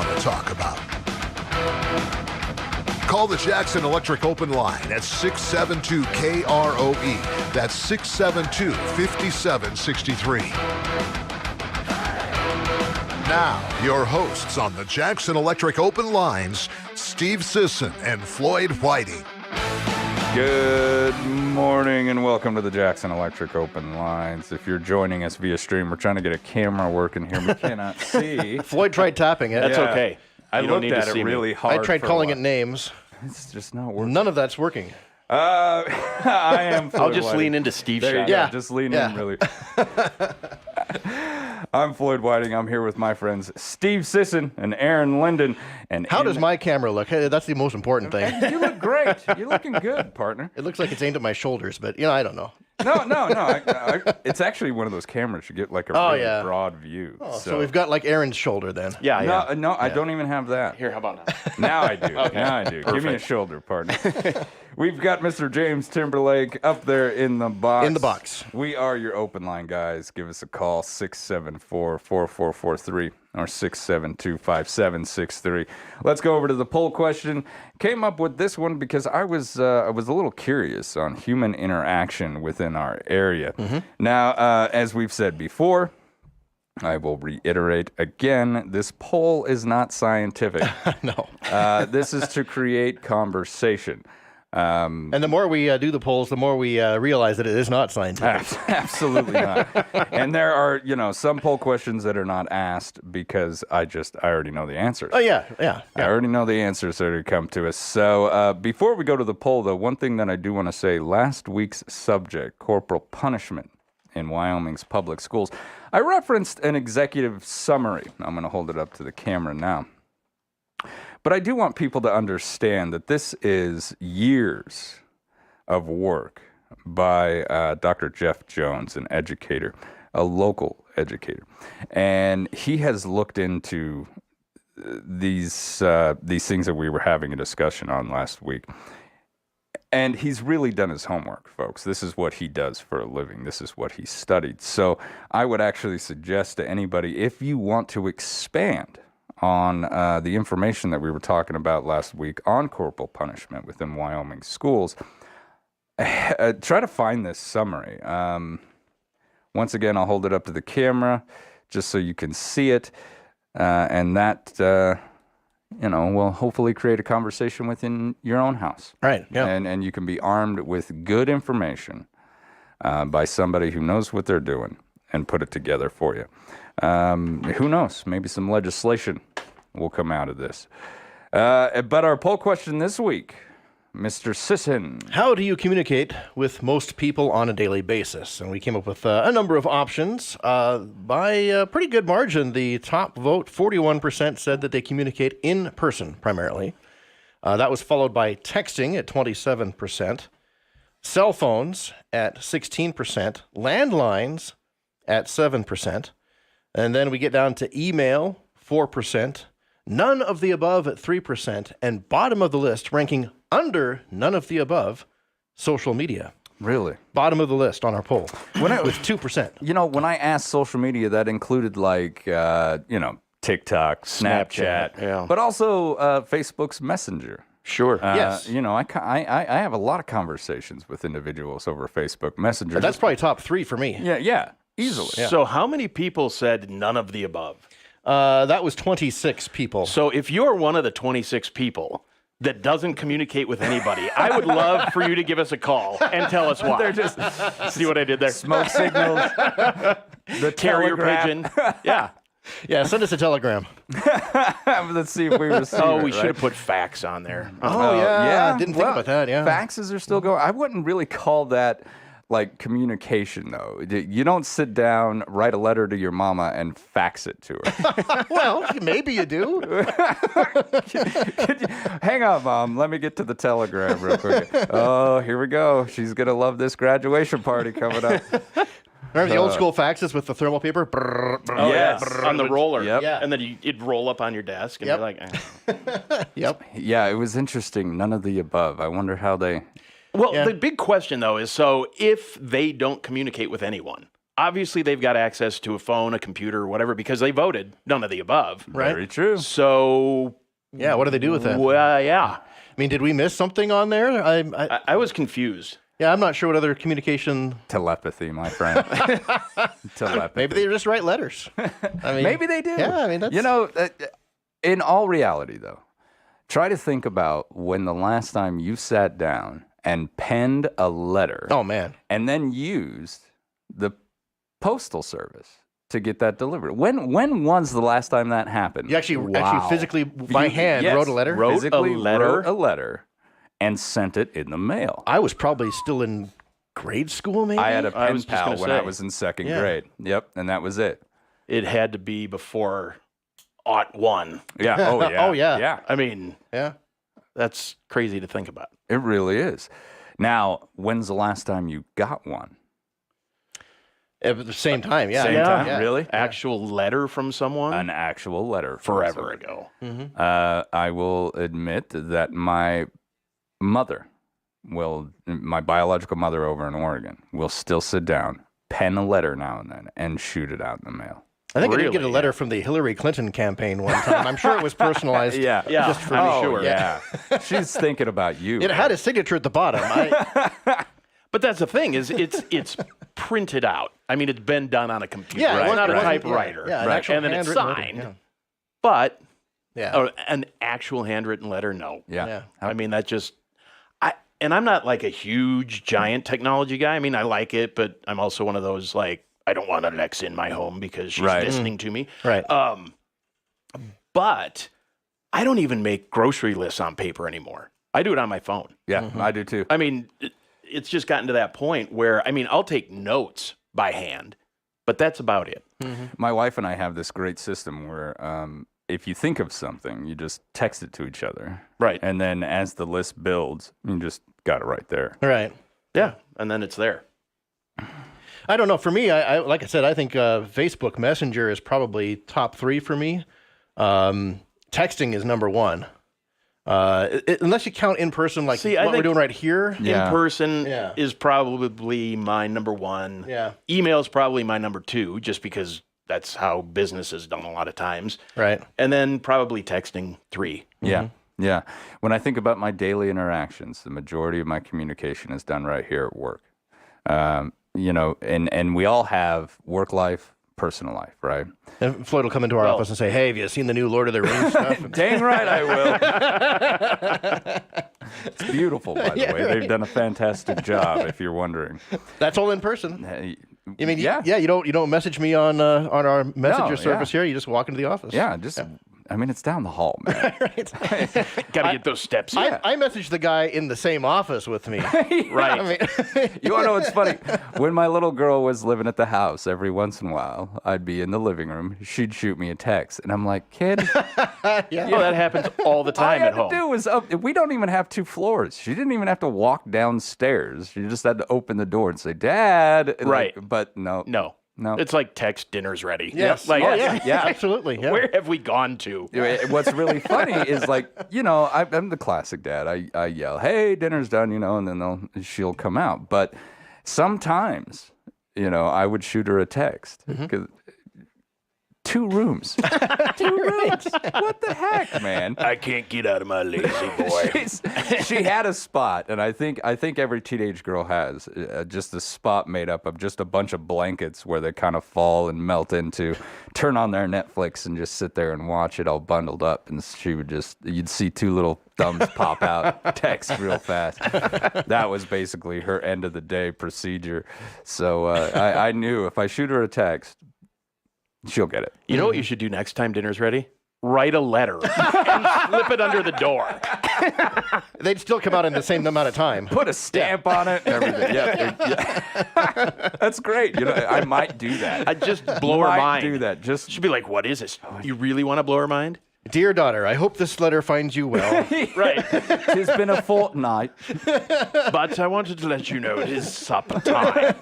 want to talk about. Call the Jackson Electric Open Line at 672-KROE. That's 672-5763. Now, your hosts on the Jackson Electric Open Lines, Steve Sisson and Floyd Whiting. Good morning and welcome to the Jackson Electric Open Lines. If you're joining us via stream, we're trying to get a camera working here. We cannot see. Floyd tried tapping it. That's okay. I looked at it see really me. hard. I tried calling it names. It's just not working. None of that's working. I am Floyd I'll just Whiting. lean into Steve's There you shot. go. Yeah. Just lean Yeah. in really. I'm Floyd Whiting. I'm here with my friends Steve Sisson and Aaron Linden. And How does my camera look? Hey, that's the most important thing. You look great. You're looking good, partner. It looks like it's aimed at my shoulders, but, I don't know. No. It's actually one of those cameras you get like a really broad view. Oh, so we've got like Aaron's shoulder then. Yeah. No, I don't even have that. Here, how about now? Now I do. Now I do. Give me a shoulder, partner. We've got Mr. James Timberlake up there in the box. In the box. We are your open line guys. Give us a call, 674-4443 or 672-5763. Let's go over to the poll question. Came up with this one because I was a little curious on human interaction within our area. Mm-hmm. Now, as we've said before, I will reiterate again, this poll is not scientific. No. This is to create conversation. And the more we do the polls, the more we realize that it is not scientific. Absolutely not. And there are, some poll questions that are not asked because I already know the answers. Oh, yeah. I already know the answers that are come to us. So before we go to the poll, though, one thing that I do want to say, last week's subject, corporal punishment in Wyoming's public schools, I referenced an executive summary. I'm going to hold it up to the camera now. But I do want people to understand that this is years of work by Dr. Jeff Jones, an educator, a local educator. And he has looked into these things that we were having a discussion on last week. And he's really done his homework, folks. This is what he does for a living. This is what he studied. So I would actually suggest to anybody, if you want to expand on the information that we were talking about last week on corporal punishment within Wyoming schools, try to find this summary. Once again, I'll hold it up to the camera just so you can see it. And that, will hopefully create a conversation within your own house. Right, yeah. And you can be armed with good information by somebody who knows what they're doing and put it together for you. Who knows? Maybe some legislation will come out of this. But our poll question this week, Mr. Sisson. How do you communicate with most people on a daily basis? And we came up with a number of options. By a pretty good margin, the top vote, 41%, said that they communicate in person primarily. That was followed by texting at 27%, cell phones at 16%, landlines at 7%. And then we get down to email, 4%, none of the above at 3%, and bottom of the list, ranking under none of the above, social media. Really? Bottom of the list on our poll with 2%. When I asked social media, that included TikTok, Snapchat, but also Facebook's Messenger. Sure. Yes. I have a lot of conversations with individuals over Facebook Messenger. That's probably top 3 for me. Yeah. Easily. Yeah. So how many people said none of the above? That was 26 people. So if you're one of the 26 people that doesn't communicate with anybody, I would love for you to give us a call and tell us why. They're just see what I did there? smoke signals, the Carrier telegraph. pigeon. Yeah. Yeah, send us a telegram. Let's see if we receive it, We should have put fax on there. Oh, yeah. Didn't think about that, yeah. Faxes are still going. I wouldn't really call that like communication, though. You don't sit down, write a letter to your mama, and fax it to her. Well, maybe you do. Hang on, Mom. Let me get to the telegram real quick. Oh, here we go. She's going to love this graduation party coming up. Remember the old school faxes with the thermal paper? Brrr, brrr, Yes. brrr. On the roller. Yep. Yeah. And then it'd roll up on your desk, and Yep. you're like, Yep. Yeah, it was interesting. None of the above. I wonder how they... Well, Yeah. the big question, though, is so if they don't communicate with anyone, obviously they've got access to a phone, a computer, whatever, because they voted. None of the above. Right. Very true. So, Yeah, what do they do with that? well, yeah. I mean, did we miss something on there? I was confused. Yeah, I'm not sure what other communication. Telepathy, my friend. Telepathy. Maybe they just write letters. I mean, Maybe they do. Yeah, I mean, that's. You know, in all reality, though, try to think about when the last time you sat down and penned a letter. Oh, man. And then used the postal service to get that delivered. When was the last time that happened? You actually physically, by hand, Yes, wrote a letter? Physically letter? wrote a letter and sent it in the mail. I was probably still in grade school, maybe? I had a I pen was just pal gonna when I say. was in second Yeah. grade. Yep, and that was it. It had to be before Aught 1. Yeah. Oh yeah. Oh, yeah. Yeah. I mean, Yeah. that's crazy to think about. It really is. Now, when's the last time you got one? At the same time, yeah. Same yeah, time, yeah. really? Actual letter from someone An actual letter from forever someone. ago. I will admit that my mother my biological mother over in Oregon will still sit down, pen a letter now and then, and shoot it out in the mail. I think I did Really? get a letter from the Hillary Clinton campaign one time. I'm sure it was personalized. Yeah, Just for I'm me. sure. Yeah. She's thinking about you. It had a signature at the bottom. But that's the thing is it's printed out. I mean, it's been done on a computer. Yeah, it it's wasn't- not a it wasn't- typewriter. yeah, an Right. actual And then it's handwritten letter, signed. But Yeah. an actual handwritten letter, no. Yeah. Yeah. I mean, that just and I'm not like a huge giant technology guy. I mean, I like it, but I'm also one of those like I don't want Alexa in my home because she's Right. listening to me. Right. But I don't even make grocery lists on paper anymore. I do it on my phone. Yeah, I do too. I mean, it's just gotten to that point where I mean, I'll take notes by hand, but that's about it. My wife and I have this great system where if you think of something, you just text it to each other. Right. And then as the list builds, you just got it right there. Right. Yeah, and then it's there. I don't know. For me, I like I said, I think Facebook Messenger is probably top 3 for me. Texting is number 1. Unless you count in person, like See, I what we're think- doing right here. Yeah. In person Yeah. is probably my number 1. Yeah. Email is probably my number 2, just because that's how business is done a lot of times. Right. And then probably texting 3. Yeah. Yeah. When I think about my daily interactions, the majority of my communication is done right here at work. You know, and we all have work life, personal life, right? And Floyd will come into our office and say, "Hey, have you seen the new Lord of the Rings stuff?" And- Dang right I will. It's beautiful, by the way. They've done a fantastic job, if you're wondering. That's all in person. Hey, I mean, yeah. You don't message me on our messenger No, service yeah. here. You just walk into the office. Yeah, just, I mean, it's down the hall, man. Got to get those steps in. I messaged the guy in the same office with me. Right. I mean, You want to know what's funny? When my little girl was living at the house, every once in a while, I'd be in the living room. She'd shoot me a text, and I'm like, "Kid, Oh, that happens all the all I time had at home. to do was we don't even have 2 floors. She didn't even have to walk downstairs. She just had to open the door and say, Dad." And Right. but no. No. No. It's like text dinner's ready. yes. Like, Oh, yeah. Absolutely. Yeah. Where have we gone to? What's really funny is like, you know, I'm the classic dad. I yell, "Hey, dinner's done," you know, and then she'll come out. But sometimes, you know, I would shoot her a text. 'Cause 2 rooms. 2 rooms. What the heck, man? I can't get out of my lazy boy. She had a spot, and I think every teenage girl has just a spot made up of just a bunch of blankets where they kind of fall and melt into. Turn on their Netflix and just sit there and watch it all bundled up, and she would you'd see 2 little thumbs pop out, text real fast. That was basically her end of the day procedure. So I knew if I shoot her a text, she'll get it. You know what you should do next time dinner's ready? Write a letter and slip it under the door. They'd still come out in the same amount of time. Put a stamp on it and everything. Yeah. That's great. You know, I might do that. I just blow her Might mind. do that. Just She'd be like, "What is this? You really want to blow her mind?" Dear daughter, I hope this letter finds you well. Right. it's been a fortnight. But I wanted to let you know it is supper time.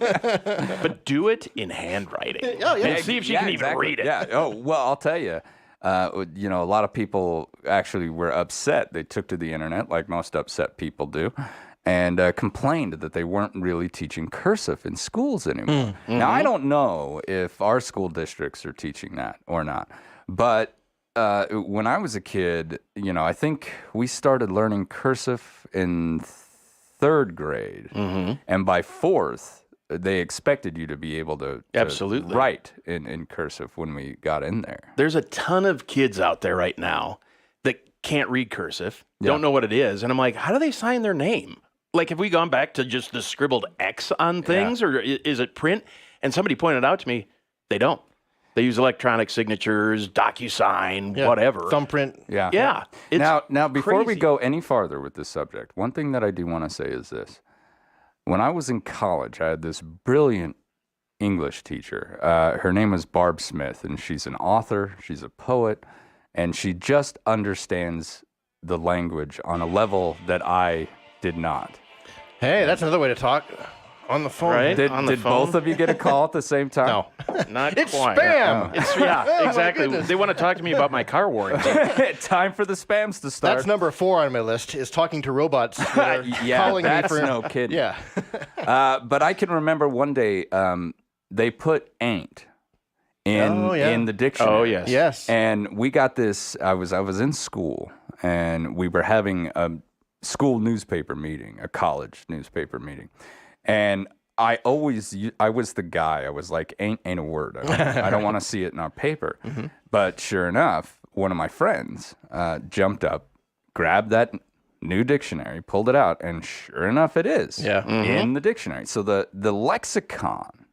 But do it in handwriting. Oh, yeah. And see if she can even read it. Yeah. Oh, well, I'll tell you. You know, a lot of people actually were upset. They took to the internet, like most upset people do, and complained that they weren't really teaching cursive in schools anymore. Now, I don't know if our school districts are teaching that or not, but when I was a kid, I think we started learning cursive in third grade, and by fourth, they expected you to be able to Absolutely write in cursive when we got in there. There's a ton of kids out there right now that can't read cursive, don't know what it is. And I'm like, how do they sign their name? Like, have we gone back to just the scribbled X on things, or is it print? And somebody pointed out to me, they don't. They use electronic signatures, DocuSign, whatever. Thumbprint. Yeah. Yeah. It's Now, before we crazy. go any farther with this subject, one thing that I do want to say is this. When I was in college, I had this brilliant English teacher. Her name was Barb Smith, and she's an author, she's a poet, and she just understands the language on a level that I did not. Hey, that's another way to talk on the phone. Right? Did On the phone? both of you get a call at the same time? No. Not It's quite. spam. It's, yeah, exactly. goodness. They want to talk to me about my car warranty. Time for the spams to start. That's number 4 on my list, is talking to robots that are calling that's me for... no kidding. Yeah. But I can remember one day they put ain't in the dictionary. Oh, yes. Yes. And we got this. I was in school, and we were having a school newspaper meeting, a college newspaper meeting, and I was the guy. I was like, ain't a word. I don't want to see it in our paper. But sure enough, one of my friends jumped up, grabbed that new dictionary, pulled it out, and sure enough, it is in the dictionary. So the lexicon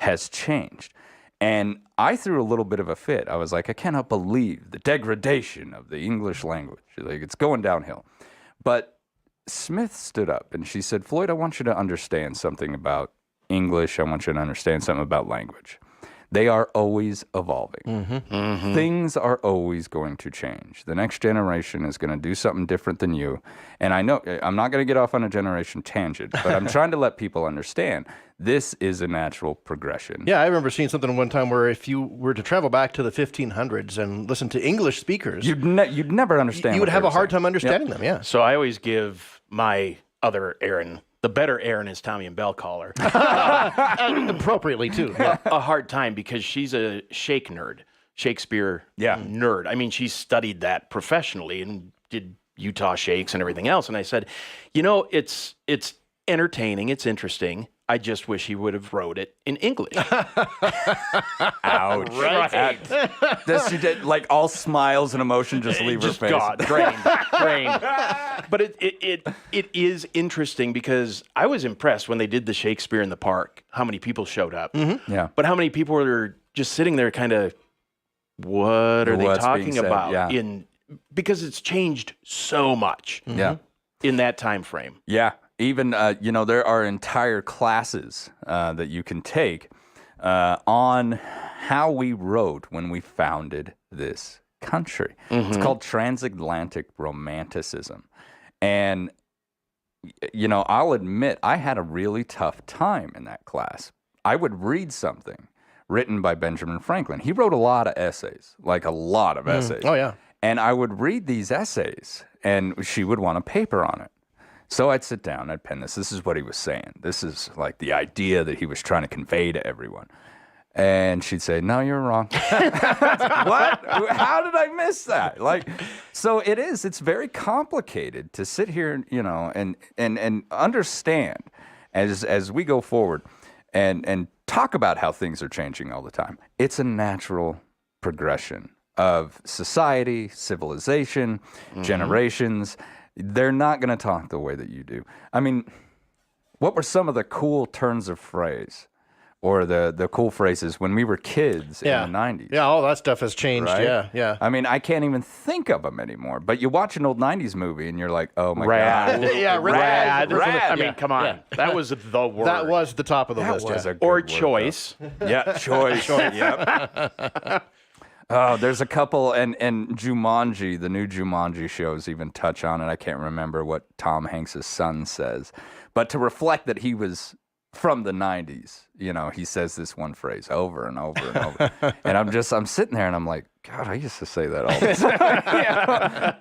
has changed. And I threw a little bit of a fit. I was like, I cannot believe the degradation of the English language. Like, it's going downhill. But Smith stood up and she said, Floyd, I want you to understand something about English. I want you to understand something about language. They are always evolving. Things are always going to change. The next generation is going to do something different than you. And I know I'm not going to get off on a generation tangent, but I'm trying to let people understand this is a natural progression. Yeah, I remember seeing something one time where if you were to travel back to the 1500s and listen to English speakers, You'd never understand. you what would have they a were hard saying. time understanding them, yeah. So I always give my other Aaron, the better Aaron is Tommy and Bell caller, Appropriately, too. Yeah. a hard time because she's a Shakespeare nerd. I mean, she studied that professionally and did Utah Shakes and everything else. And I said, it's entertaining, it's interesting. I just wish he would have wrote it in English. Ouch. Right. This she did, like, all smiles and emotion just leave Just her face. gone, drained. But it is interesting because I was impressed when they did the Shakespeare in the Park, how many people showed up. Yeah. But how many people were just sitting there kind of, what are they What's being talking said, about? yeah. Because it's changed so much Yeah. in that time frame. Yeah. Even, there are entire classes that you can take on how we wrote when we founded this country. It's called transatlantic romanticism. And, I'll admit I had a really tough time in that class. I would read something written by Benjamin Franklin. He wrote a lot of essays, like a lot of essays. Oh, yeah. And I would read these essays, and she would want a paper on it. So I'd sit down, I'd pen this. This is what he was saying. This is like the idea that he was trying to convey to everyone. And she'd say, no, you're wrong. What? How did I miss that? So it's very complicated to sit here, and understand as we go forward and talk about how things are changing all the time. It's a natural progression of society, civilization, generations. They're not going to talk the way that you do. I mean, what were some of the cool turns of phrase or the cool phrases when we were kids in the 90s? Yeah, all that stuff has changed. Right? Yeah. I mean, I can't even think of them anymore. But you watch an old 90s movie and you're like, oh my Rad. God. Yeah, Rad. rad. I mean, come on. That was the word. That was the top of the That list. was yeah. a good or word, choice. though. Yeah, choice. Yep. Oh, there's a couple, and Jumanji, the new Jumanji shows even touch on it. I can't remember what Tom Hanks' son says. But to reflect that he was from the 90s, he says this one phrase over and over and over. And I'm sitting there and I'm like, God, I used to say that all the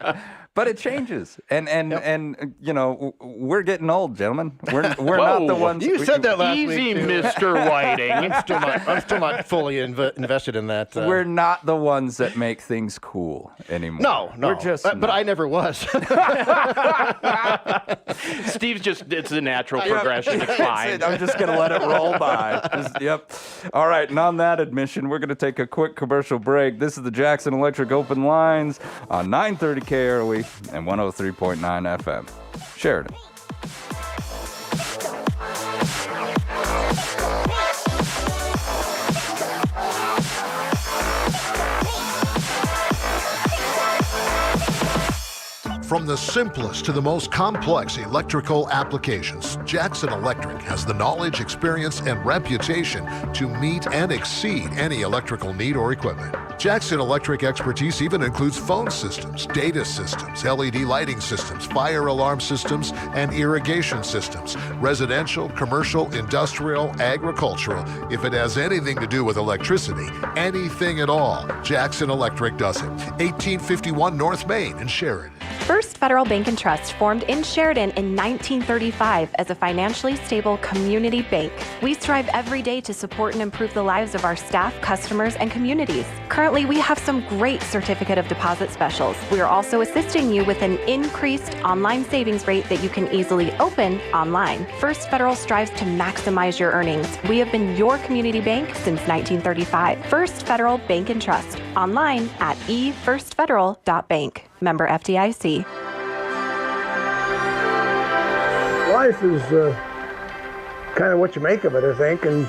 time. But it changes, and you know, we're getting old, gentlemen. We're not the ones. You said that last Easy, week, too. Mr. Whiting. I'm still not fully invested in that. We're not the ones that make things cool anymore. No. We're just. But I never was. Steve's it's a natural progression. It's fine. I'm just gonna let it roll by. Yep. All right. And on that admission, we're gonna take a quick commercial break. This is the Jackson Electric Open Lines on 930 KROE and 103.9 FM. Sheridan. From the simplest to the most complex electrical applications, Jackson Electric has the knowledge, experience, and reputation to meet and exceed any electrical need or equipment. Jackson Electric expertise even includes phone systems, data systems, LED lighting systems, fire alarm systems, and irrigation systems, residential, commercial, industrial, agricultural. If it has anything to do with electricity, anything at all, Jackson Electric does it. 1851 North Main in Sheridan. First Federal Bank and Trust formed in Sheridan in 1935 as a financially stable community bank. We strive every day to support and improve the lives of our staff, customers, and communities. Currently, we have some great certificate of deposit specials. We are also assisting you with an increased online savings rate that you can easily open online. First Federal strives to maximize your earnings. We have been your community bank since 1935. First Federal Bank and Trust. Online at efirstfederal.bank. Member FDIC. Life is kind of what you make of it, I think. And,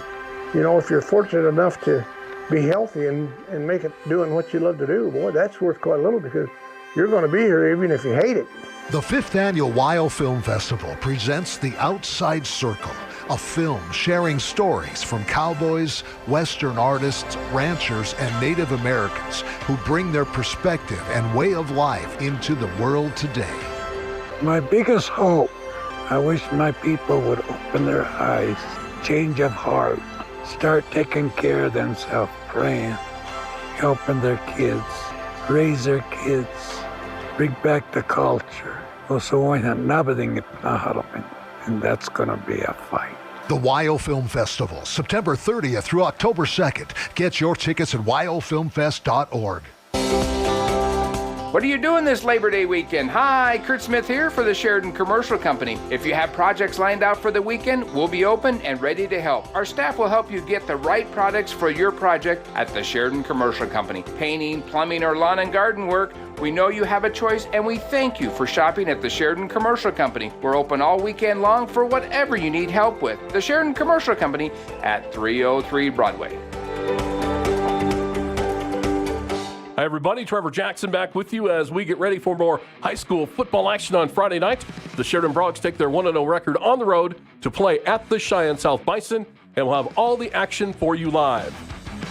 you know, if you're fortunate enough to be healthy and make it doing what you love to do, boy, that's worth quite a little because you're going to be here even if you hate it. The 5th Annual WYO Film Festival presents The Outside Circle, a film sharing stories from cowboys, Western artists, ranchers, and Native Americans who bring their perspective and way of life into the world today. My biggest hope, I wish my people would open their eyes, change of heart, start taking care of themselves, praying, helping their kids, raise their kids, bring back the culture. Also, and that's going to be a fight. The WYO Film Festival, September 30th through October 2nd. Get your tickets at wyofilmfest.org. What are you doing this Labor Day weekend? Hi, Kurt Smith here for the Sheridan Commercial Company. If you have projects lined out for the weekend, we'll be open and ready to help. Our staff will help you get the right products for your project at the Sheridan Commercial Company. Painting, plumbing, or lawn and garden work, we know you have a choice, and we thank you for shopping at the Sheridan Commercial Company. We're open all weekend long for whatever you need help with. The Sheridan Commercial Company at 303 Broadway. Hi, everybody. Trevor Jackson back with you as we get ready for more high school football action on Friday night. The Sheridan Brogs take their 1-0 record on the road to play at the Cheyenne South Bison, and we'll have all the action for you live.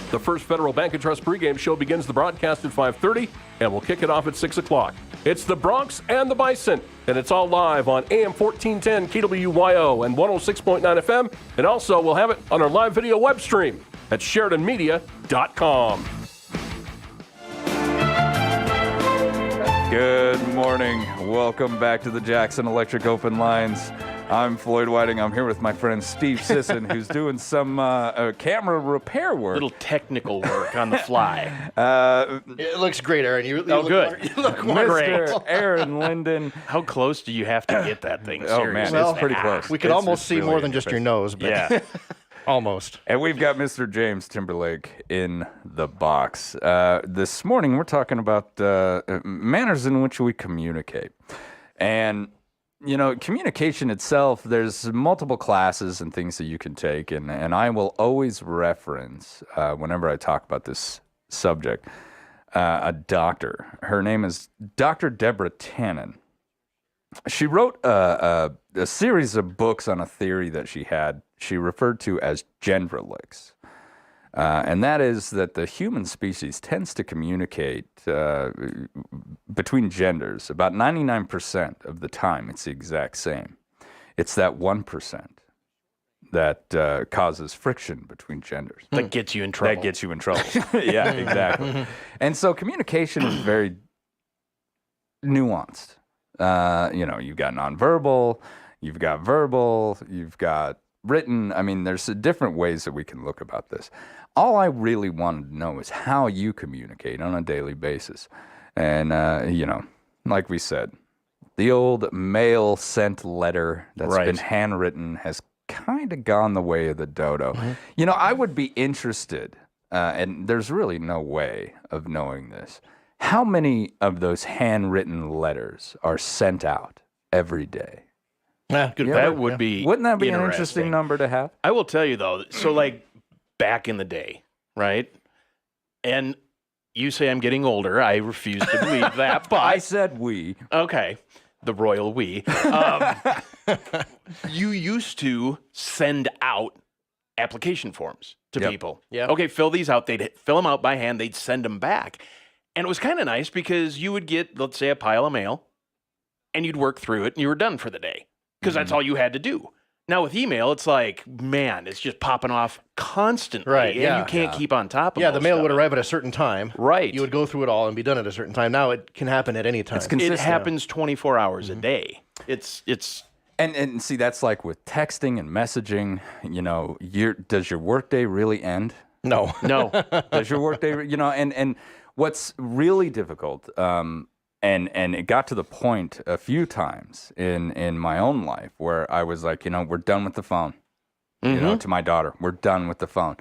The First Federal Bank and Trust pregame show begins the broadcast at 5:30, and we'll kick it off at 6 o'clock. It's the Bronx and the Bison, and it's all live on AM 1410 KWYO and 106.9 FM, and also we'll have it on our live video web stream at SheridanMedia.com. Good morning. Welcome back to the Jackson Electric Open Lines. I'm Floyd Whiting. I'm here with my friend Steve Sisson, who's doing some camera repair work. Little technical work on the fly. It looks great, Aaron. You good. You look Mr. great. Aaron Linden. How close do you have to get that thing? Oh, man, Seriously? it's pretty close. We could almost see really more than just your nose, but Yeah. almost. And we've got Mr. James Timberlake in the box. This morning, we're talking about manners in which we communicate. And, you know, communication itself, there's multiple classes and things that you can take. And I will always reference, whenever I talk about this subject, a doctor. Her name is Dr. Deborah Tannen. She wrote a series of books on a theory that she had. She referred to as genderlicks. And that is that the human species tends to communicate between genders. About 99% of the time, it's the exact same. It's that 1% that causes friction between genders. That gets you in trouble. That gets you in trouble. Yeah, exactly. And so communication is very nuanced. You've got nonverbal, you've got verbal, you've got written. I mean, there's different ways that we can look about this. All I really wanted to know is how you communicate on a daily basis. And, like we said, the old mail sent letter that's been handwritten has kind of gone the way of the dodo. I would be interested, and there's really no way of knowing this. How many of those handwritten letters are sent out every day? Good. That would be. Wouldn't that be an interesting number to have? I will tell you though. So like back in the day, right? And you say I'm getting older. I refuse to believe that. But I said we. Okay, the royal we. You used to send out application forms to people. Yeah. Okay, fill these out. They'd fill them out by hand. They'd send them back. And it was kind of nice because you would get, let's say, a pile of mail, and you'd work through it, and you were done for the day because that's all you had to do. Now with email, it's like, man, it's just popping off constantly, Right, and yeah. you can't keep on top of it. Yeah, the mail would arrive at a certain time. Right. You would go through it all and be done at a certain time. Now it can happen at any time. It's It consistent. happens 24 hours a day. It's And see, that's like with texting and messaging. Does your workday really end? no. no. Does your workday, and what's really difficult, and it got to the point a few times in my own life where I was like, we're done with the phone. To my daughter, we're done with the phone.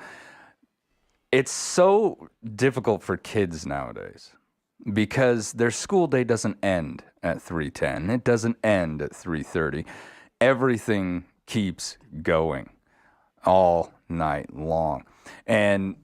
It's so difficult for kids nowadays because their school day doesn't end at 3:10. It doesn't end at 3:30. Everything keeps going all night long. And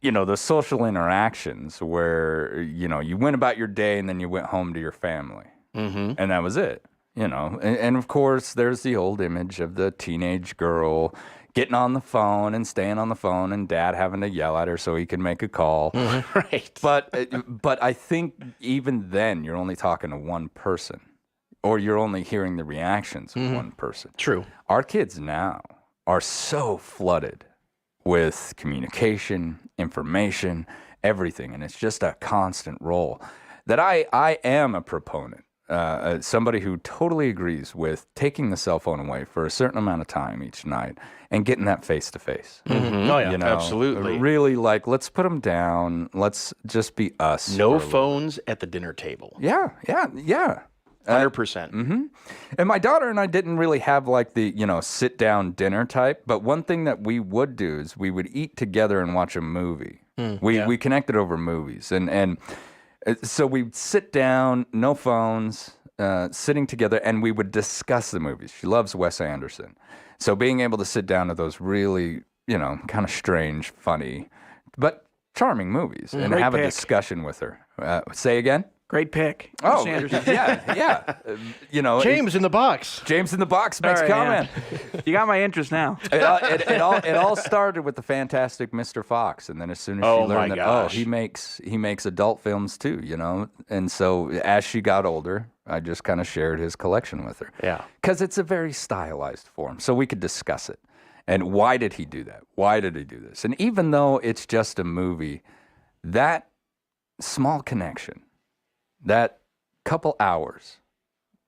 the social interactions where, you went about your day and then you went home to your family. And that was it, And of course, there's the old image of the teenage girl getting on the phone and staying on the phone and dad having to yell at her so he can make a call. Right. But I think even then, you're only talking to one person or you're only hearing the reactions of one person. True. Our kids now are so flooded with communication, information, everything. And it's just a constant roll that I am a proponent, somebody who totally agrees with taking the cell phone away for a certain amount of time each night and getting that face-to-face. Oh, yeah. Absolutely. Really, let's put them down. Let's just be us. No phones at the dinner table. Yeah. 100%. And my daughter and I didn't really have the, sit down dinner type. But one thing that we would do is we would eat together and watch a movie. We connected over movies. And so we'd sit down, no phones, sitting together, and we would discuss the movies. She loves Wes Anderson. So being able to sit down to those really, kind of strange, funny, but charming movies and have a discussion with her. Say again? Great pick. Oh, Sanderson. yeah. James in the box. James in the box makes All right, comment. You got my interest now. It all started with the fantastic Mr. Fox, and then as soon as Oh, she my learned that gosh. he makes adult films too, and so as she got older, I just kind of shared his collection with her. Yeah. Because it's a very stylized form, so we could discuss it. And why did he do that? Why did he do this? And even though it's just a movie, that small connection, that couple hours,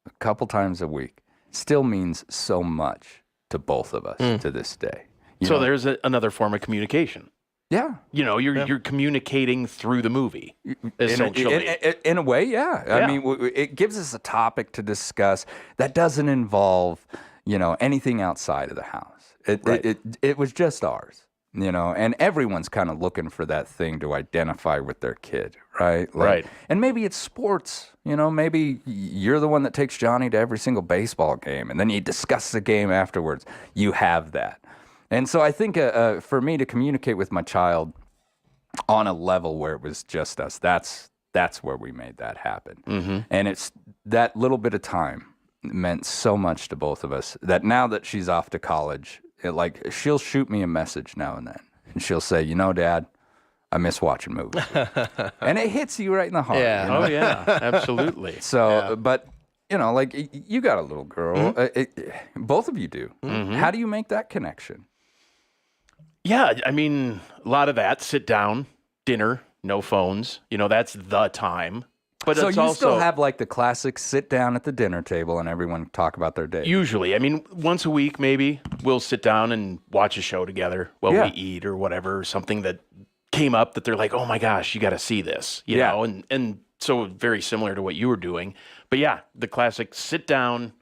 a couple times a week, still means so much to both of us to this day. So there's another form of communication. Yeah. You're communicating through the movie, essentially. In a way, yeah. I mean, it gives us a topic to discuss that doesn't involve, anything outside of the house. It was just ours. And everyone's kind of looking for that thing to identify with their kid, right? Right. And maybe it's sports. Maybe you're the one that takes Johnny to every single baseball game, and then you discuss the game afterwards. You have that. And so I think for me to communicate with my child on a level where it was just us, that's where we made that happen. And it's that little bit of time meant so much to both of us that now that she's off to college, she'll shoot me a message now and then, and she'll say, Dad, I miss watching movies. And it hits you right in the heart. Yeah. Oh, yeah, absolutely. So, but, you got a little girl. Both of you do. How do you make that connection? Yeah, I mean, a lot of that, sit down, dinner, no phones. That's the time. But So it's you also, still have like the classic sit down at the dinner table and everyone talk about their day. usually, I mean, once a week maybe we'll sit down and watch a show together while we eat or whatever, something that came up that they're like, oh my gosh, you got to see this, you know, and so very similar to what you were doing. But yeah, the classic sit down,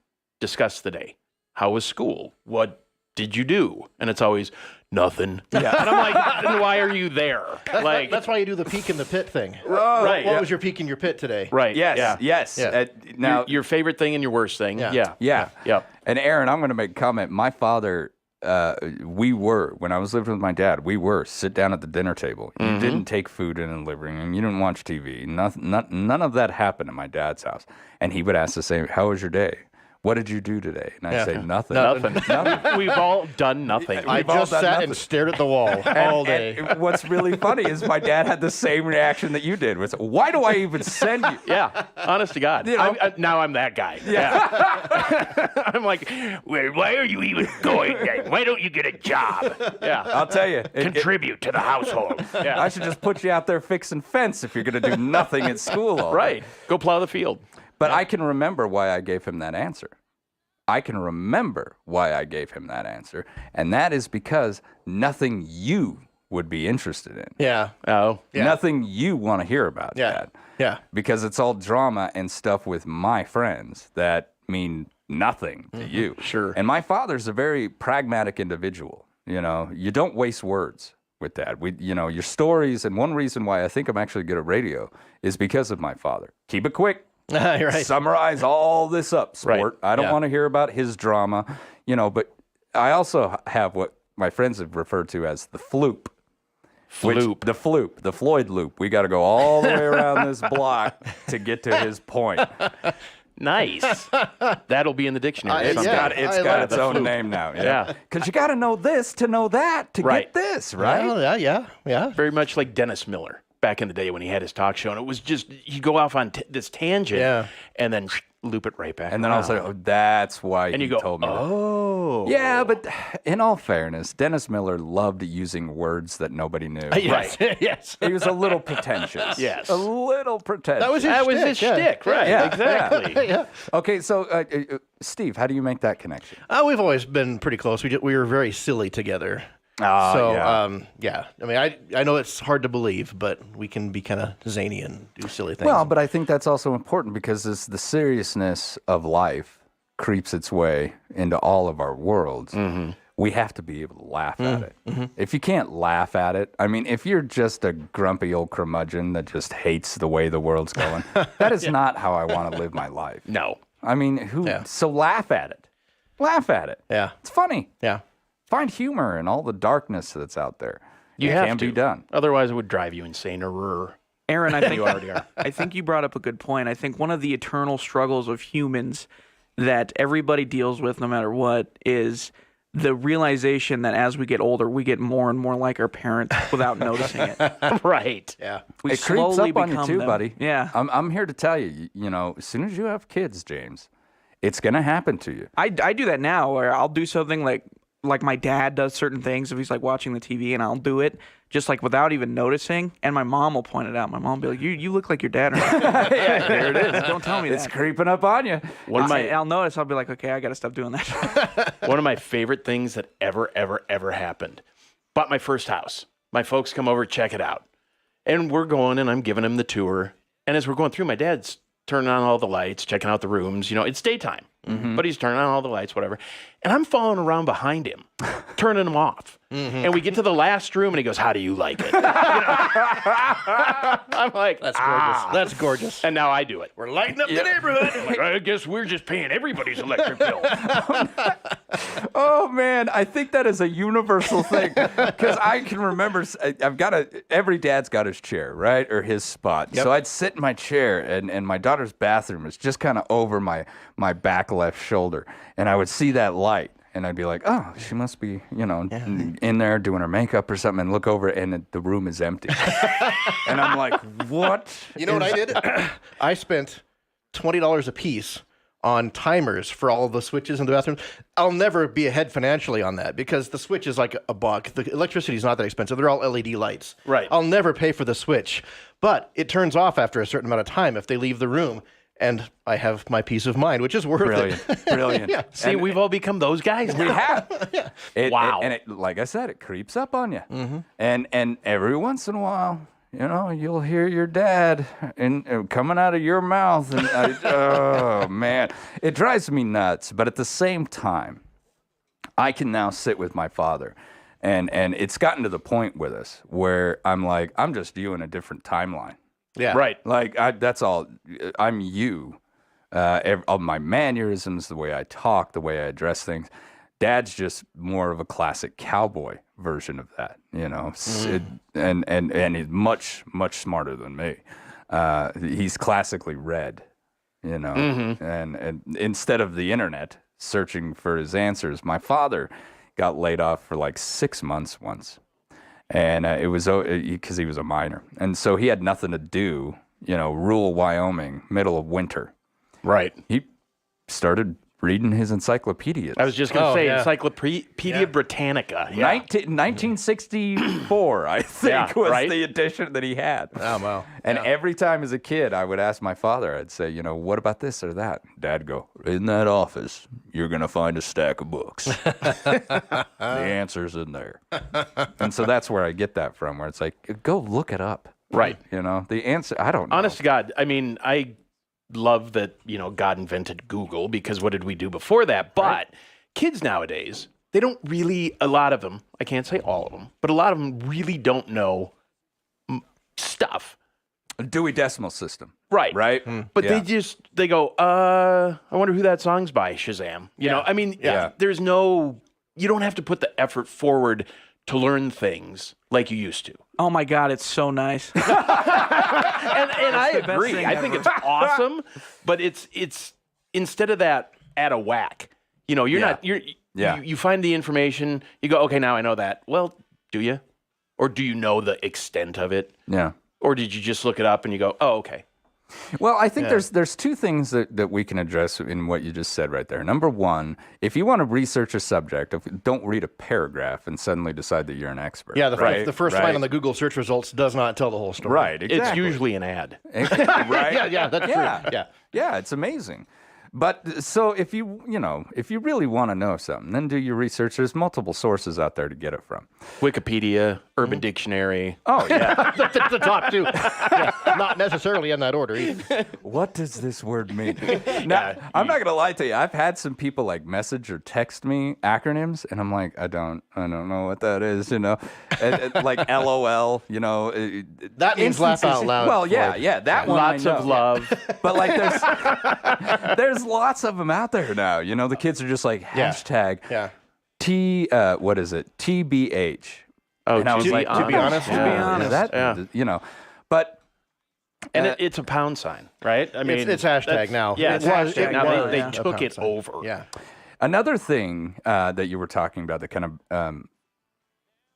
discuss the day. How was school? What did you do? And it's always nothing. Yeah. And I'm like, then why are you there? Like, That's why you do the peek in the pit thing. right. What was your peek in your pit today? Right. Yes, Yeah. yes. Yeah. Now, Your favorite thing and your worst thing. Yeah. yeah. Yep. And Aaron, I'm going to make a comment. My father, when I was living with my dad, we were sit down at the dinner table. You didn't take food in the living room. You didn't watch TV. None of that happened at my dad's house. And he would ask the same, how was your day? What did you do today? And I'd say, nothing. Nothing. We've all done nothing. I just sat and stared at the wall all day. And what's really funny is my dad had the same reaction that you did. Was, why do I even send you? Yeah, honest to God. You know? Now I'm that guy. Yeah. I'm like, why are you even going there? Why don't you get a job? Yeah. I'll tell you. Contribute to the household. Yeah. I should just put you out there fixing fence if you're going to do nothing at school all day. Right. Go plow the field. But I can remember why I gave him that answer. And that is because nothing you would be interested in. Yeah. Oh. Yeah. Nothing you want to hear about, Yeah. Dad. Yeah. Because it's all drama and stuff with my friends that mean nothing to you. Sure. And my father's a very pragmatic individual. You know, you don't waste words with Dad. Your stories, and one reason why I think I'm actually good at radio is because of my father. Keep it quick. You're right. Summarize all this up, sport. Right. I don't Yeah. want to hear about his drama, but I also have what my friends have referred to as the floop. The Floyd loop. We got to go all the way around this block to get to his point. Nice. That'll be in the dictionary. It's Yeah. got I like its the own floop. name now. Yeah. Because you got to know this to know that to Right. get this, right? Well, yeah. Very much like Dennis Miller back in the day when he had his talk show. And it was just, he'd go off on this tangent and then loop it right back. And then I'll say, oh, that's why and you you go, told me that. oh. Yeah, but in all fairness, Dennis Miller loved using words that nobody knew. Yes. yes. He was a little pretentious. Yes. A little pretentious. That was his shtick, right? Yeah. Exactly. Yeah. Okay, so Steve, how do you make that connection? We've always been pretty close. We were very silly together. Yeah. Yeah. I mean, I know it's hard to believe, but we can be kind of zany and do silly things. Well, but I think that's also important because the seriousness of life creeps its way into all of our worlds. We have to be able to laugh at it. If you can't laugh at it, I mean, if you're just a grumpy old curmudgeon that just hates the way the world's going, that is not how I want to live my life. No. I mean, so laugh at it. Laugh at it. Yeah. It's funny. Yeah. Find humor in all the darkness that's out there. You it have can to. be done. Otherwise, it would drive you insane. Aaron, I think You already are. I think you brought up a good point. I think one of the eternal struggles of humans that everybody deals with, no matter what, is the realization that as we get older, we get more and more like our parents without noticing it. Right. Yeah. We It creeps slowly up on you become too, them. buddy. Yeah. I'm here to tell you, as soon as you have kids, James, it's going to happen to you. I do that now where I'll do something like my dad does certain things if he's like watching the TV, and I'll do it just like without even noticing, and my mom will point it out. My mom will be like, you look like your dad. Yeah, here it is. Don't tell me It's that. creeping up on you. I'll notice. I'll be like, okay, I got to stop doing that. One of my favorite things that ever happened. Bought my first house. My folks come over, check it out. And we're going, and I'm giving them the tour. And as we're going through, my dad's turning on all the lights, checking out the rooms. It's daytime, but he's turning on all the lights, whatever. And I'm following around behind him, turning them off. And we get to the last room, and he goes, "How do you like it?" I'm like, That's gorgeous. That's gorgeous. And now I do it. We're lighting up the neighborhood. I'm like, I guess we're just paying everybody's electric bill. Oh man, I think that is a universal thing because I can remember. Every dad's got his chair, right, or his spot. Yep. So I'd sit in my chair, and my daughter's bathroom is just kind of over my back left shoulder, and I would see that light. And I'd be like, oh, she must be, in there doing her makeup or something, and look over and the room is empty. And I'm like, what? You know what I did? I spent $20 a piece on timers for all of the switches in the bathroom. I'll never be ahead financially on that because the switch is like a buck. The electricity is not that expensive. They're all LED lights. Right. I'll never pay for the switch. but it turns off after a certain amount of time if they leave the room. And I have my peace of mind, which is worth it. Brilliant. Yeah. See, we've all become those guys. We have. Wow. And like I said, it creeps up on you. And every once in a while, you'll hear your dad coming out of your mouth. And oh, man. It drives me nuts. But at the same time, I can now sit with my father. And it's gotten to the point with us where I'm like, I'm just you in a different timeline. Yeah. Right. Like, that's all. I'm you. All my mannerisms, the way I talk, the way I address things. Dad's just more of a classic cowboy version of that, and he's much, much smarter than me. He's classically read, and instead of the internet searching for his answers, my father got laid off for like 6 months once. And it was because he was a miner. And so he had nothing to do, rural Wyoming, middle of winter. Right. He started reading his encyclopedias. I was just going to say Encyclopedia Britannica. Yeah. 1964, I think, was the edition that he had. Oh, wow. And every time as a kid, I would ask my father, I'd say, what about this or that? Dad'd go, in that office, you're going to find a stack of books. The answer's in there. And so that's where I get that from, where it's like, go look it up. Right. The answer, I don't know. Honest to God, I mean, I love that, God invented Google, because what did we do before that? But kids nowadays, they don't really, a lot of them, I can't say all of them, but a lot of them really don't know stuff. Dewey Decimal System. Right. Right? But they go, I wonder who that song's by, Shazam. You know, I mean, there's you don't have to put the effort forward to learn things like you used to. Oh my God, it's so nice. And I agree. I think it's awesome, but it's instead of that, add a whack. You find the information, you go, okay, now I know that. Well, do you? Or do you know the extent of it? Yeah. Or did you just look it up and you go, oh, okay. Well, I think there's two things that we can address in what you just said right there. Number one, if you want to research a subject, don't read a paragraph and suddenly decide that you're an expert. Yeah, the first line on the Google search results does not tell the whole story. Right, exactly. It's usually an ad. Right? Yeah, that's true. Yeah, it's amazing. But so if you really want to know something, then do your research. There's multiple sources out there to get it from. Wikipedia, Urban Dictionary. Oh, yeah. the top two. Yeah, not necessarily in that order either. What does this word mean? Now, I'm not going to lie to you. I've had some people message or text me acronyms, and I'm like, I don't know what that is, like LOL, That means laugh out loud. Well, yeah, that one Lots I know. of love. But there's lots of them out there now. The kids are just like hashtag what is it? TBH. Oh, and I was like, to be honest, but. And it's a pound sign, right? I mean, it's hashtag now. Yeah, it's hashtag now. They a took pound it sign. over. Yeah. Another thing that you were talking about that kind of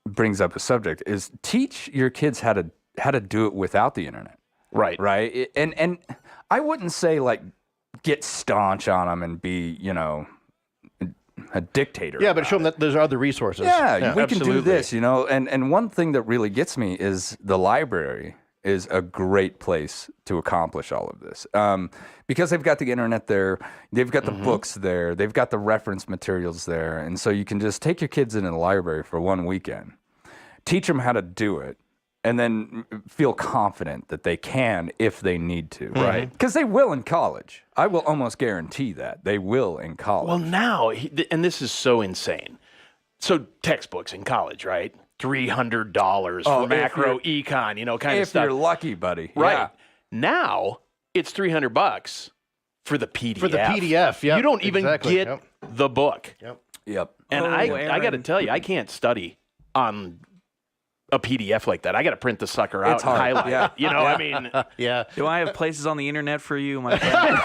brings up the subject is teach your kids how to do it without the internet. Right. Right. And I wouldn't say get staunch on them and be a dictator. Yeah, but show them that there's other resources. Yeah, we can do absolutely. this. And one thing that really gets me is the library is a great place to accomplish all of this. Because they've got the internet there, they've got the books there, they've got the reference materials there. And so you can just take your kids into the library for one weekend, teach them how to do it, and then feel confident that they can if they need to. Right. Because they will in college. I will almost guarantee that. They will in college. Well, now, and this is so insane. So textbooks in college, right? $300 for macro econ, kind of stuff. If you're lucky, buddy. Right. Yeah. Now it's $300 for the PDF. For the PDF, yeah. You don't even get the book. Yep. And I got to tell you, I can't study on a PDF like that. I got to print the sucker out and highlight it. I mean, Do I have places on the internet for you, my friend?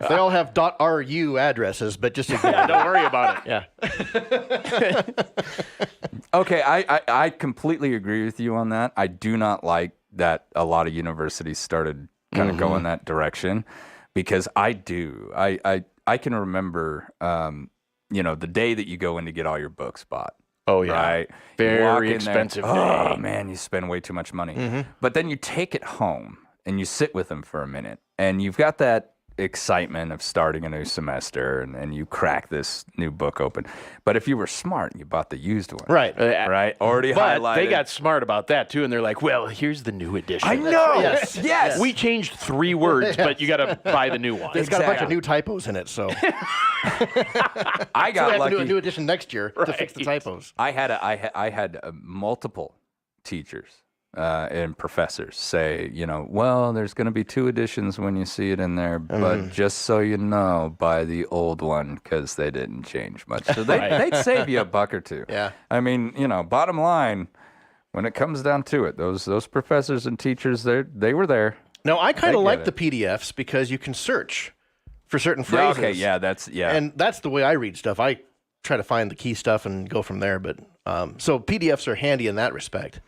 They all have .ru addresses, but just don't worry about it. Yeah. Okay, I completely agree with you on that. I do not like that a lot of universities started kind of going that direction, because I can remember, the day that you go in to get all your books bought. Oh, yeah. Right? Very You walk in there, expensive Oh, day. man, you spend way too much money. But then you take it home and you sit with them for a minute, and you've got that excitement of starting a new semester, and you crack this new book open. But if you were smart, you bought the used one. Right. Right? Already But highlighted. they got smart about that, too, and they're like, well, here's the new edition. I know. Yes. We changed 3 words, but you got to buy the new one. It's got a bunch of Exactly. new typos in it, so I so got we have lucky. to do a new edition next year to fix the typos. I had multiple teachers and professors say, well, there's going to be 2 editions when you see it in there, but just so you know, buy the old one because they didn't change much. So they'd save you $1 or 2. Yeah. I mean, bottom line, when it comes down to it, those professors and teachers, they were there. Now, I kind I of get like it. the PDFs because you can search for certain phrases. Okay, yeah, And that's the way I read stuff. I try to find the key stuff and go from there. But so PDFs are handy in that respect.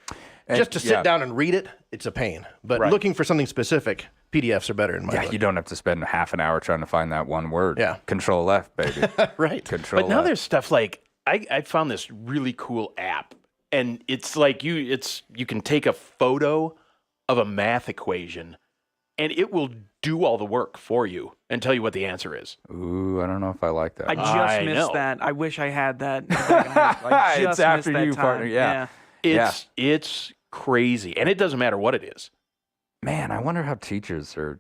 Just to sit down and read it, it's a pain. But looking for something specific, PDFs are better in my book. you don't have to spend half an hour trying to find that one word. Yeah. Control F, baby. Right. Control But now F. there's stuff like I found this really cool app, and it's like you can take a photo of a math equation, and it will do all the work for you and tell you what the answer is. Ooh, I don't know if I like that. I just I missed know. that. I wish I had that. I It's just after missed that you, time. partner. Yeah. It's crazy, and it doesn't matter what it is. Man, I wonder how teachers are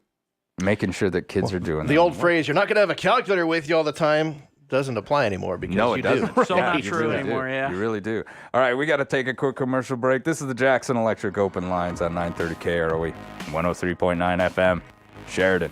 making sure that kids are doing The that. old phrase, you're not going to have a calculator with you all the time, doesn't apply anymore because No, you it doesn't. do. So not you true really anymore, do. yeah. You really do. All right, we got to take a quick commercial break. This is the Jackson Electric Open Lines on 930 KROE, 103.9 FM, Sheridan.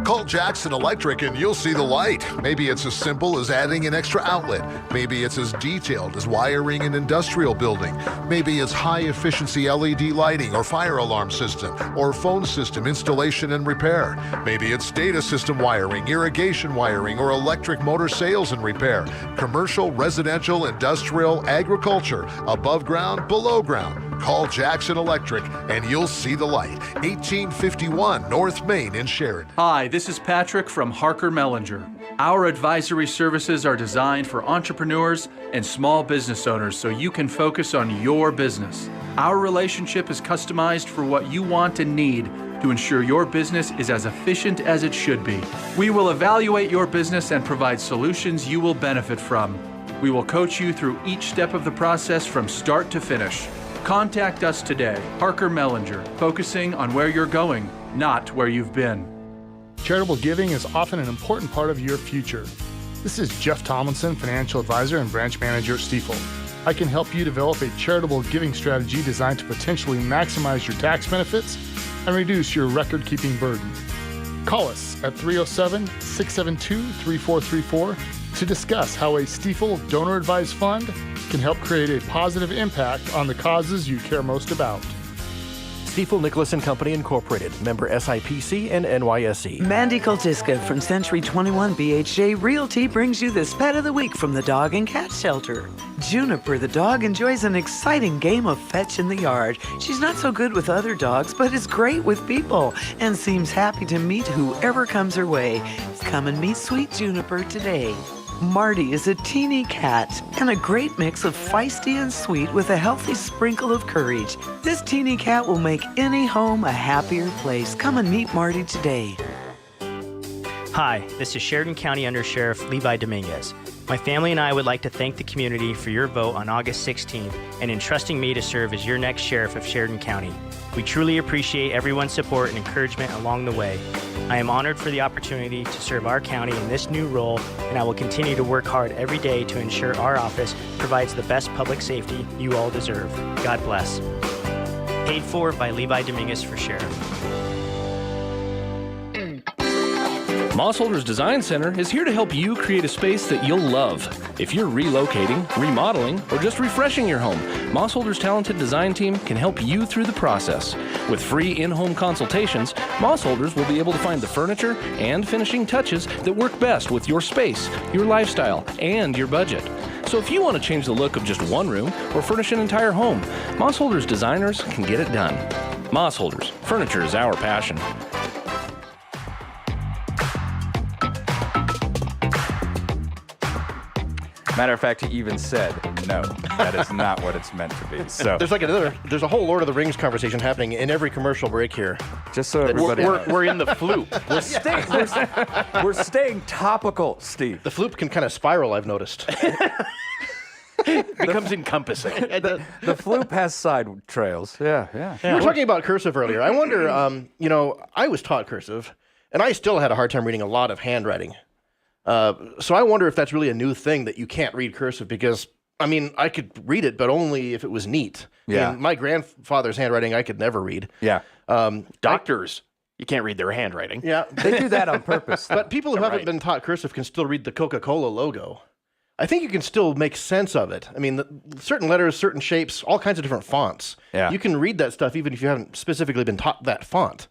Call Jackson Electric and you'll see the light. Maybe it's as simple as adding an extra outlet. Maybe it's as detailed as wiring an industrial building. Maybe it's high-efficiency LED lighting or fire alarm system or phone system installation and repair. Maybe it's data system wiring, irrigation wiring, or electric motor sales and repair. Commercial, residential, industrial, agriculture, above ground, below ground. Call Jackson Electric and you'll see the light. 1851 North Main in Sheridan. Hi, this is Patrick from Harker Mellinger. Our advisory services are designed for entrepreneurs and small business owners so you can focus on your business. Our relationship is customized for what you want and need to ensure your business is as efficient as it should be. We will evaluate your business and provide solutions you will benefit from. We will coach you through each step of the process from start to finish. Contact us today, Harker Mellinger, focusing on where you're going, not where you've been. Charitable giving is often an important part of your future. This is Jeff Tomlinson, financial advisor and branch manager at Stiefel. I can help you develop a charitable giving strategy designed to potentially maximize your tax benefits and reduce your record-keeping burden. Call us at 307-672-3434 to discuss how a Stiefel donor-advised fund can help create a positive impact on the causes you care most about. Stiefel Nicholas and Company Incorporated, member SIPC and NYSE. Mandy Koltiska from Century 21 BHJ Realty brings you this pet of the week from the dog and cat shelter. Juniper the dog enjoys an exciting game of fetch in the yard. She's not so good with other dogs, but is great with people and seems happy to meet whoever comes her way. Come and meet sweet Juniper today. Marty is a teeny cat and a great mix of feisty and sweet with a healthy sprinkle of courage. This teeny cat will make any home a happier place. Come and meet Marty today. Hi, this is Sheridan County Under Sheriff Levi Dominguez. My family and I would like to thank the community for your vote on August 16th and in trusting me to serve as your next sheriff of Sheridan County. We truly appreciate everyone's support and encouragement along the way. I am honored for the opportunity to serve our county in this new role, and I will continue to work hard every day to ensure our office provides the best public safety you all deserve. God bless. Paid for by Levi Dominguez for Sheriff. Mossholders Design Center is here to help you create a space that you'll love. If you're relocating, remodeling, or just refreshing your home, Mossholders' talented design team can help you through the process. With free in-home consultations, Mossholders will be able to find the furniture and finishing touches that work best with your space, your lifestyle, and your budget. So if you want to change the look of just one room or furnish an entire home, Moss Holders designers can get it done. Moss Holders, furniture is our passion. Matter of fact, he even said, no, that is not what it's meant to be. So There's a whole Lord of the Rings conversation happening in every commercial break here. just so everybody knows. We're in the floop. We're staying topical, Steve. The floop can kind of spiral, I've noticed. Becomes encompassing. The floop has side trails. Yeah. We were talking about cursive earlier. I wonder, I was taught cursive, and I still had a hard time reading a lot of handwriting. So I wonder if that's really a new thing that you can't read cursive because, I could read it, but only if it was neat. Yeah. And my grandfather's handwriting, I could never read. Yeah. Doctors, you can't read their handwriting. Yeah. They do that on purpose. But people who haven't been taught cursive can still read the Coca-Cola logo. I think you can still make sense of it. Certain letters, certain shapes, all kinds of different fonts. Yeah. You can read that stuff even if you haven't specifically been taught that font.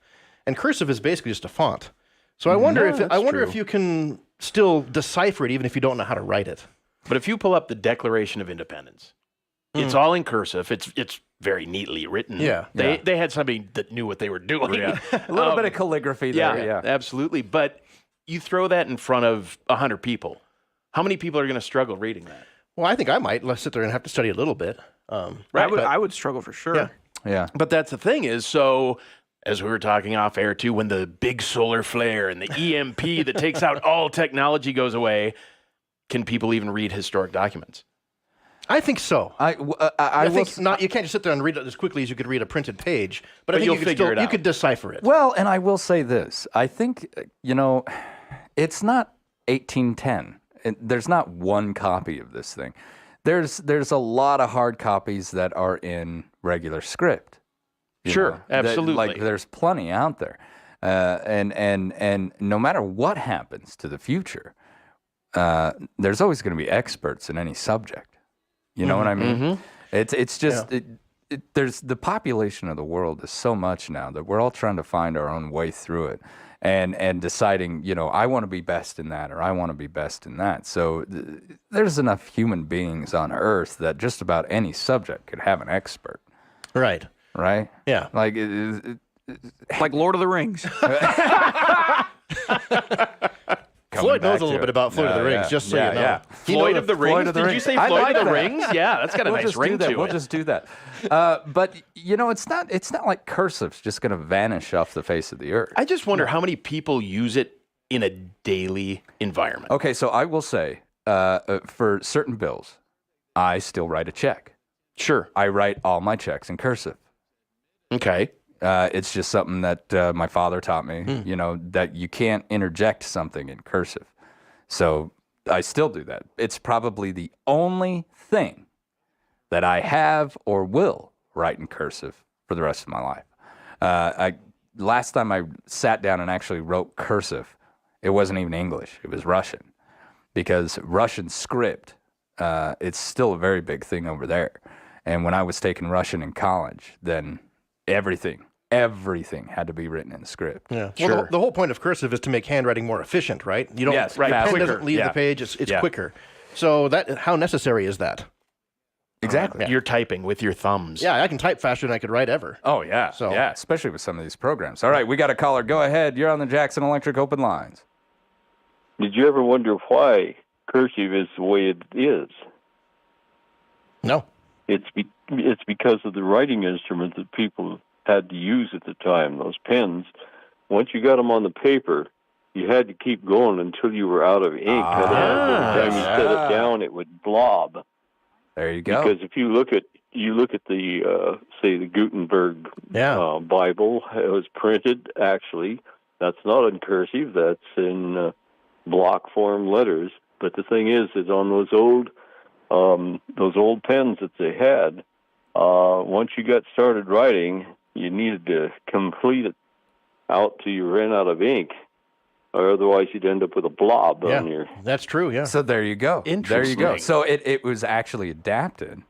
And cursive is basically just a font. So I wonder if you can still decipher it even if you don't know how to write it. But if you pull up the Declaration of Independence, it's all in cursive. It's very neatly written. Yeah. They had somebody that knew what they were doing. A little bit of calligraphy there. Yeah, absolutely. But you throw that in front of 100 people. How many people are going to struggle reading that? Well, I think I might. Let's sit there and have to study a little bit. I would struggle for sure. Yeah. But that's the thing is, so as we were talking off air too, when the big solar flare and the EMP that takes out all technology goes away, can people even read historic documents? I think so. I think not. You can't just sit there and read it as quickly as you could read a printed page. But I think you'll figure it out. You could decipher it. Well, and I will say this. I think, it's not 1810. There's not one copy of this thing. There's a lot of hard copies that are in regular script. Sure, absolutely. There's plenty out there, and no matter what happens to the future, there's always going to be experts in any subject. You know what I mean? Mm-hmm. It's just there's the population of the world is so much now that we're all trying to find our own way through it. And deciding, I want to be best in that or I want to be best in that. So there's enough human beings on Earth that just about any subject could have an expert. Right. Right? Yeah. Like Lord of the Rings. Floyd knows a little bit about Floyd of the Rings, just so you know. Yeah. Floyd of the Rings? Did you say Floyd of the Rings? Yeah, that's got a nice ring to it. We'll just do that. But it's not like cursive's just going to vanish off the face of the earth. I just wonder how many people use it in a daily environment. Okay, so I will say, for certain bills, I still write a check. Sure. I write all my checks in cursive. Okay. It's just something that my father taught me, that you can't interject something in cursive. So I still do that. It's probably the only thing that I have or will write in cursive for the rest of my life. Last time I sat down and actually wrote cursive, it wasn't even English. It was Russian, because Russian script, it's still a very big thing over there. And when I was taking Russian in college, then everything had to be written in script. Yeah, sure. Well, the whole point of cursive is to make handwriting more efficient, right? You don't. Yes, right. faster. Pen doesn't leave the page; it's quicker. So how necessary is that? Exactly. You're typing with your thumbs. Yeah, I can type faster than I could write ever. Oh yeah. So yeah, especially with some of these programs. All right, we got a caller. Go ahead. You're on the Jackson Electric Open Lines. Did you ever wonder why cursive is the way it is? No. It's because of the writing instruments that people had to use at the time. Those pens, once you got them on the paper, you had to keep going until you were out of ink. Otherwise, every time you set it down, it would blob. There you go. Because if you look at the say the Gutenberg Bible, it was printed. Actually, that's not in cursive. That's in block form letters. But the thing is on those old pens that they had, once you got started writing, you needed to complete it out till you ran out of ink, or otherwise you'd end up with a blob on your... That's true, yeah. So there you go. Interesting. There you go. So it was actually adapted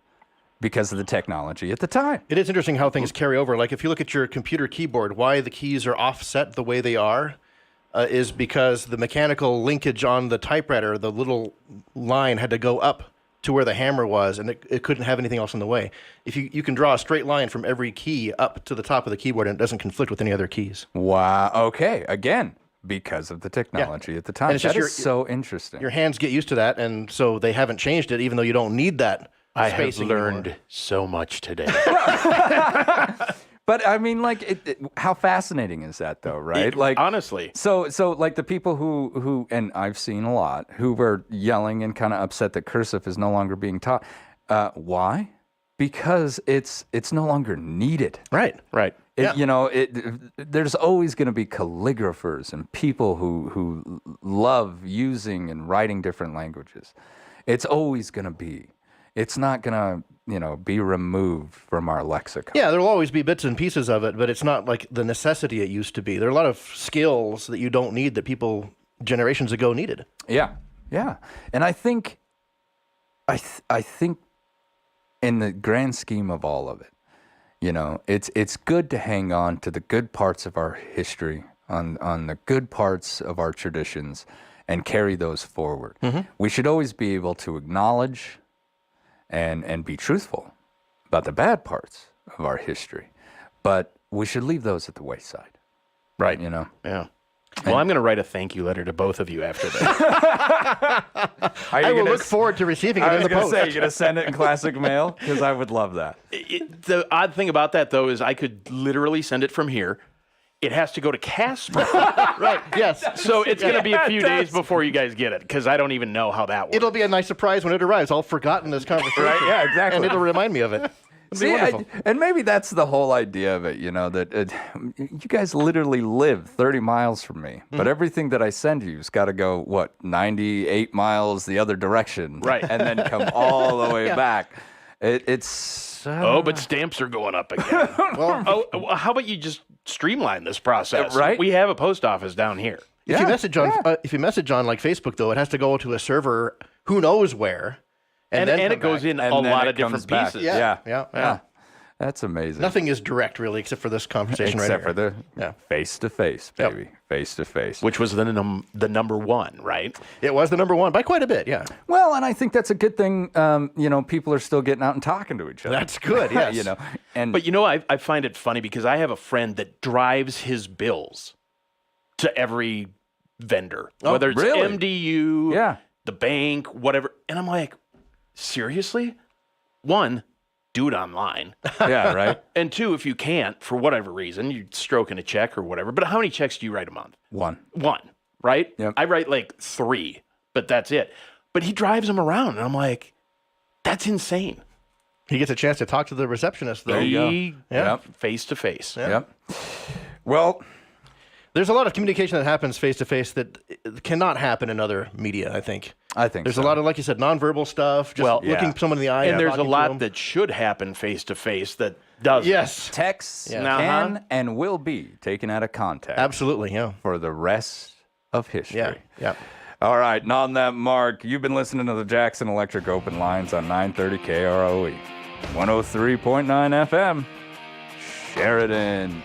because of the technology at the time. It is interesting how things carry over. Like if you look at your computer keyboard, why the keys are offset the way they are is because the mechanical linkage on the typewriter, the little line had to go up to where the hammer was, and it couldn't have anything else in the way. If you can draw a straight line from every key up to the top of the keyboard, and it doesn't conflict with any other keys. Wow. Okay. Again, because of the technology at the time. And it's just That is so interesting. Your hands get used to that, and so they haven't changed it, even though you don't need that I have spacing learned anymore. so much today. But I mean, like, how fascinating is that, though, right? Like, honestly. So like the people who, and I've seen a lot, who were yelling and kind of upset that cursive is no longer being taught. Why? Because it's no longer needed. Right. You know, there's always going to be calligraphers and people who love using and writing different languages. It's always going to be. It's not going to, be removed from our lexicon. Yeah, there'll always be bits and pieces of it, but it's not like the necessity it used to be. There are a lot of skills that you don't need that people generations ago needed. Yeah. And I think, I think in the grand scheme of all of it, it's good to hang on to the good parts of our history, on the good parts of our traditions, and carry those forward. Mm-hmm. We should always be able to acknowledge and be truthful about the bad parts of our history, but we should leave those at the wayside. Right. Yeah. Well, I'm going to write a thank you letter to both of you after this. I will look forward to receiving it in the post. You're going to send it in classic mail? Because I would love that. The odd thing about that, though, is I could literally send it from here. It has to go to Casper. Right, yes. So it's going to be a few days before you guys get it, because I don't even know how that works. It'll be a nice surprise when it arrives. I'll have forgotten this conversation. Right, yeah, exactly. And it'll remind me of it. It'll be See, wonderful. and maybe that's the whole idea of it, that you guys literally live 30 miles from me, but everything that I send you has got to go, 98 miles the other direction, Right. and then come all the way back. It's but stamps are going up again. How about you just streamline this process? Right. We have a post office down here. If you message on like Facebook, though, it has to go to a server who knows where. And then it goes in a lot of different pieces. Yeah. That's amazing. Nothing is direct, really, except for this conversation except right for here. the face-to-face, baby. Face-to-face. Which was the number one, right? It was the number one by quite a bit, yeah. Well, and I think that's a good thing. People are still getting out and talking to each other. That's good, yes. But I find it funny because I have a friend that drives his bills to every vendor, whether it's really? MDU, the bank, whatever. And I'm like, seriously? One, do it online. Yeah, right. And two, if you can't, for whatever reason, you're stroking a check or whatever. But how many checks do you write a month? One, right? Yep. I write like 3, but that's it. But he drives them around, and I'm like, that's insane. He gets a chance to talk to the receptionist, though. There you go. Yep. Face to face. Yep. Well, there's a lot of communication that happens face to face that cannot happen in other media, I think. There's a lot of, like you said, nonverbal stuff, just looking someone in the eye. And there's a lot that should happen face to face that doesn't. Yes. Texts can and will be taken out of context. Absolutely, yeah. For the rest of history. Yeah. All right, and on that mark, you've been listening to the Jackson Electric Open Lines on 930 KROE, 103.9 FM, Sheridan.